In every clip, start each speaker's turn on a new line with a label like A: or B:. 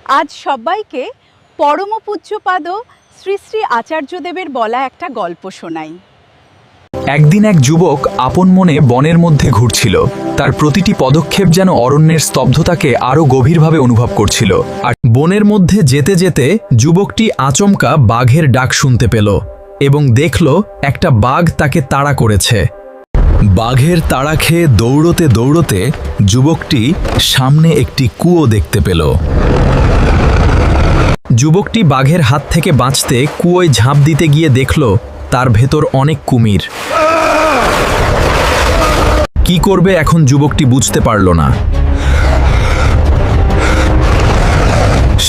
A: আজ সবাইকে পরম পূজ্যপাদ শ্রী শ্রী আচার্যদেবের বলা একটা গল্প শোনাই।
B: একদিন এক যুবক আপন মনে বনের মধ্যে ঘুরছিল। তার প্রতিটি পদক্ষেপ যেন অরণ্যের স্তব্ধতাকে আরও গভীরভাবে অনুভব করছিল। আর বনের মধ্যে যেতে যেতে যুবকটি আচমকা বাঘের ডাক শুনতে পেল এবং দেখল একটা বাঘ তাকে তাড়া করেছে। বাঘের তাড়া খেয়ে দৌড়তে দৌড়তে যুবকটি সামনে একটি কুয়ো দেখতে পেল। যুবকটি বাঘের হাত থেকে বাঁচতে কুয়োয় ঝাঁপ দিতে গিয়ে দেখল তার ভেতর অনেক কুমির। কি করবে এখন যুবকটি বুঝতে পারল না।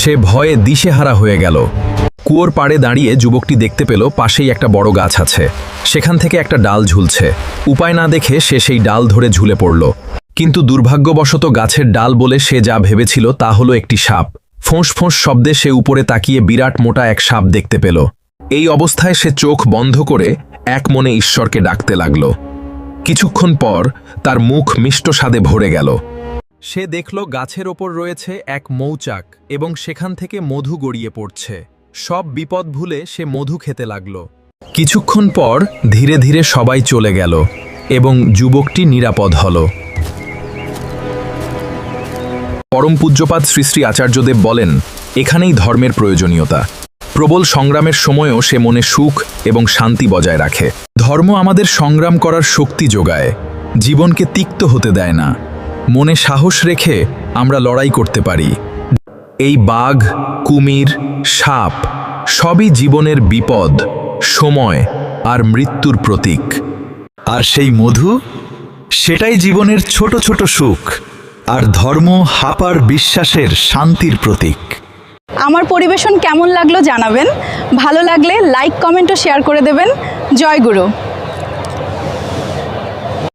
B: সে ভয়ে দিশেহারা হয়ে গেল। কুয়োর পাড়ে দাঁড়িয়ে যুবকটি দেখতে পেল পাশেই একটা বড় গাছ আছে। সেখান থেকে একটা ডাল ঝুলছে। উপায় না দেখে সে সেই ডাল ধরে ঝুলে পড়ল। কিন্তু দুর্ভাগ্যবশত গাছের ডাল বলে সে যা ভেবেছিল তা হলো একটি সাপ। ফোঁস ফোঁস শব্দে সে উপরে তাকিয়ে বিরাট মোটা এক সাপ দেখতে পেল। এই অবস্থায় সে চোখ বন্ধ করে এক মনে ঈশ্বরকে ডাকতে লাগল। কিছুক্ষণ পর তার মুখ মিষ্ট স্বাদে ভরে গেল। সে দেখল গাছের ওপর রয়েছে এক মৌচাক এবং সেখান থেকে মধু গড়িয়ে পড়ছে। সব বিপদ ভুলে সে মধু খেতে লাগল। কিছুক্ষণ পর ধীরে ধীরে সবাই চলে গেল এবং যুবকটি নিরাপদ হল। পরম পূজ্যপাদ শ্রী শ্রী আচার্যদেব বলেন, এখানেই ধর্মের প্রয়োজনীয়তা। প্রবল সংগ্রামের সময়ও সে মনে সুখ এবং শান্তি বজায় রাখে। ধর্ম আমাদের সংগ্রাম করার শক্তি যোগায়, জীবনকে তিক্ত হতে দেয় না। মনে সাহস রেখে আমরা লড়াই করতে পারি। এই বাঘ, কুমির, সাপ সবই জীবনের বিপদ, সময় আর মৃত্যুর প্রতীক।
C: আর সেই মধু, সেটাই জীবনের ছোট ছোট সুখ আর ধর্ম হাপার বিশ্বাসের শান্তির প্রতীক।
A: আমার পরিবেশন কেমন লাগলো জানাবেন। ভালো লাগলে লাইক, কমেন্ট ও শেয়ার করে দেবেন। জয় গুরু।